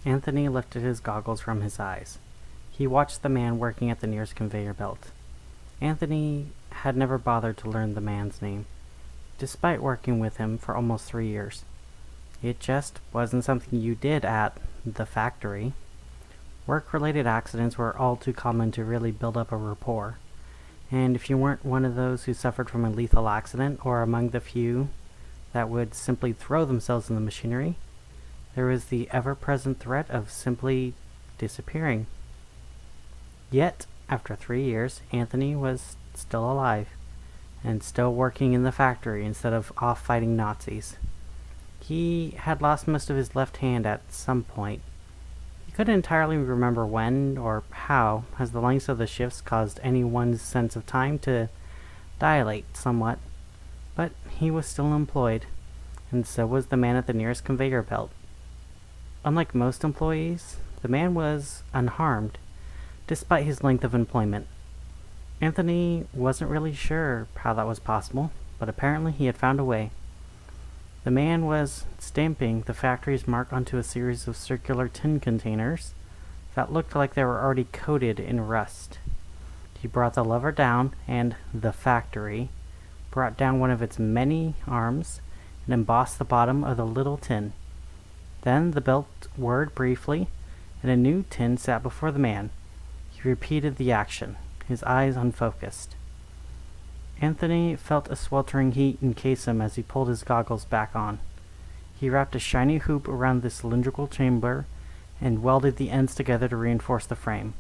Anthony lifted his goggles from his eyes. He watched the man working at the nearest conveyor belt. Anthony had never bothered to learn the man's name, despite working with him for almost 3 years. It just wasn't something you did at the factory. Work-related accidents were all too common to really build up a rapport, and if you weren't one of those who suffered from a lethal accident or among the few that would simply throw themselves in the machinery, there was the ever-present threat of simply disappearing. Yet, after 3 years, Anthony was still alive, and still working in the factory instead of off fighting Nazis. He had lost most of his left hand at some point. He couldn't entirely remember when or how, as the lengths of the shifts caused anyone's sense of time to dilate somewhat, but he was still employed, and so was the man at the nearest conveyor belt. Unlike most employees, the man was unharmed, despite his length of employment. Anthony wasn't really sure how that was possible, but apparently he had found a way. The man was stamping the factory's mark onto a series of circular tin containers that looked like they were already coated in rust. He brought the lever down, and the factory brought down one of its many arms and embossed the bottom of the little tin. Then the belt whirred briefly, and a new tin sat before the man. He repeated the action, his eyes unfocused. Anthony felt a sweltering heat encase him as he pulled his goggles back on. He wrapped a shiny hoop around the cylindrical chamber and welded the ends together to reinforce the frame.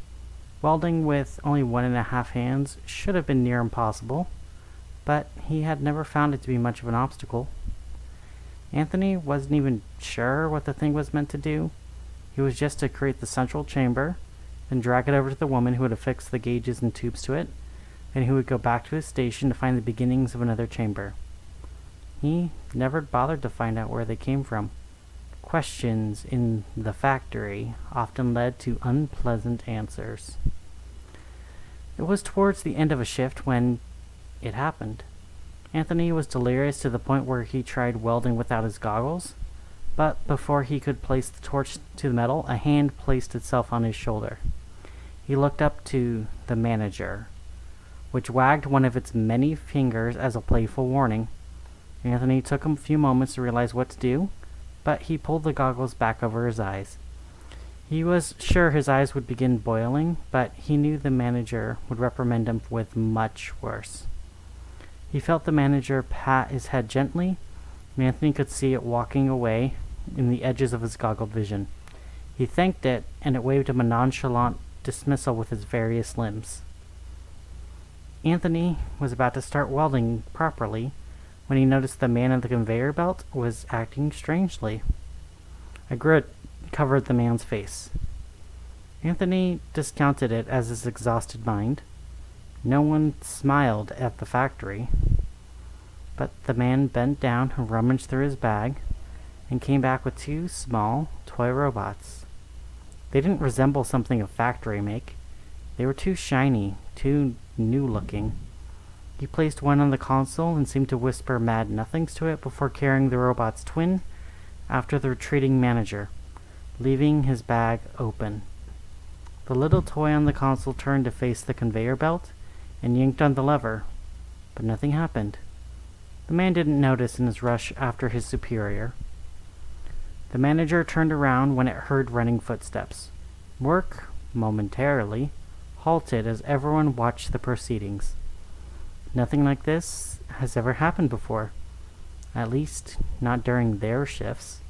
Welding with only 1.5 hands should have been near impossible, but he had never found it to be much of an obstacle. Anthony wasn't even sure what the thing was meant to do. He was just to create the central chamber, then drag it over to the woman who would affix the gauges and tubes to it, and who would go back to his station to find the beginnings of another chamber. He never bothered to find out where they came from. Questions in the factory often led to unpleasant answers. It was towards the end of a shift when it happened. Anthony was delirious to the point where he tried welding without his goggles, but before he could place the torch to the metal, a hand placed itself on his shoulder. He looked up to the manager, which wagged one of its many fingers as a playful warning. Anthony took him a few moments to realize what to do, but he pulled the goggles back over his eyes. He was sure his eyes would begin boiling, but he knew the manager would reprimand him with much worse. He felt the manager pat his head gently, and Anthony could see it walking away in the edges of his goggled vision. He thanked it, and it waved him a nonchalant dismissal with his various limbs. Anthony was about to start welding properly when he noticed the man at the conveyor belt was acting strangely. A grin covered the man's face. Anthony discounted it as his exhausted mind. No one smiled at the factory. But the man bent down and rummaged through his bag and came back with 2 small toy robots. They didn't resemble something of factory make. They were too shiny, too new-looking. He placed one on the console and seemed to whisper mad nothings to it before carrying the robot's twin after the retreating manager, leaving his bag open. The little toy on the console turned to face the conveyor belt and yanked on the lever, but nothing happened. The man didn't notice in his rush after his superior. The manager turned around when it heard running footsteps. Work, momentarily, halted as everyone watched the proceedings. Nothing like this has ever happened before, at least not during their shifts.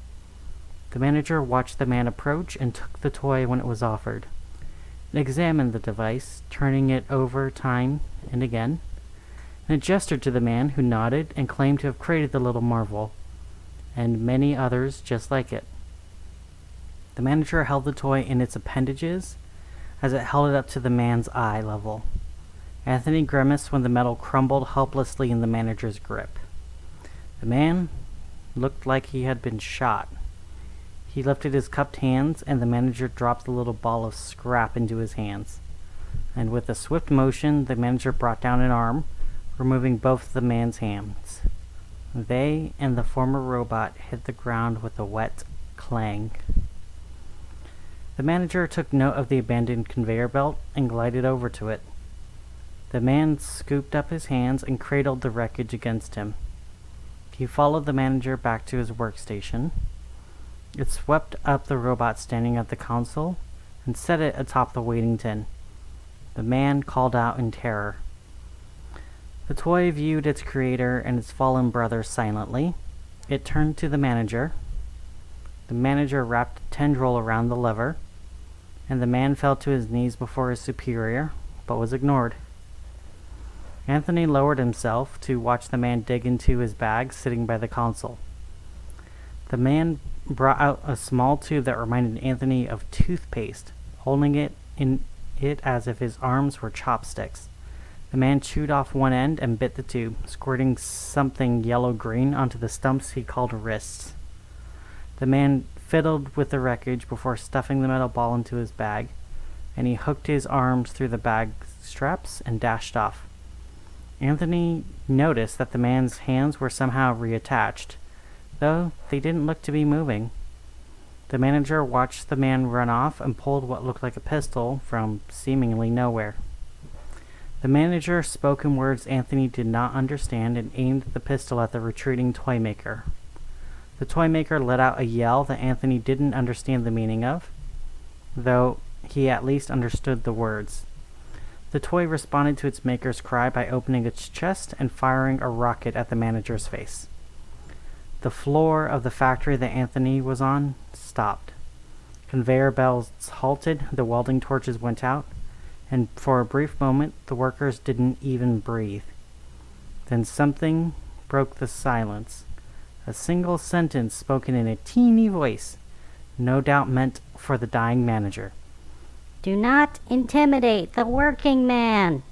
The manager watched the man approach and took the toy when it was offered. It examined the device, turning it over time and again, and it gestured to the man, who nodded and claimed to have created the little marvel, and many others just like it. The manager held the toy in its appendages as it held it up to the man's eye level. Anthony grimaced when the metal crumbled helplessly in the manager's grip. The man looked like he had been shot. He lifted his cupped hands, and the manager dropped the little ball of scrap into his hands. And with a swift motion, the manager brought down an arm, removing both the man's hands. They and the former robot hit the ground with a wet clang. The manager took note of the abandoned conveyor belt and glided over to it. The man scooped up his hands and cradled the wreckage against him. He followed the manager back to his workstation. It swept up the robot standing at the console and set it atop the waiting tin. The man called out in terror. The toy viewed its creator and its fallen brother silently. It turned to the manager. The manager wrapped a tendril around the lever, and the man fell to his knees before his superior, but was ignored. Anthony lowered himself to watch the man dig into his bag sitting by the console. The man brought out a small tube that reminded Anthony of toothpaste, holding it in it as if his arms were chopsticks. The man chewed off one end and bit the tube, squirting something yellow-green onto the stumps he called wrists. The man fiddled with the wreckage before stuffing the metal ball into his bag, and he hooked his arms through the bag straps and dashed off. Anthony noticed that the man's hands were somehow reattached, though they didn't look to be moving. The manager watched the man run off and pulled what looked like a pistol from seemingly nowhere. The manager spoke in words Anthony did not understand and aimed the pistol at the retreating toy maker. The toy maker let out a yell that Anthony didn't understand the meaning of, though he at least understood the words. The toy responded to its maker's cry by opening its chest and firing a rocket at the manager's face. The floor of the factory that Anthony was on stopped. Conveyor belts halted, the welding torches went out, and for a brief moment the workers didn't even breathe. Then something broke the silence. A single sentence spoken in a teeny voice, no doubt meant for the dying manager. Do not intimidate the working man.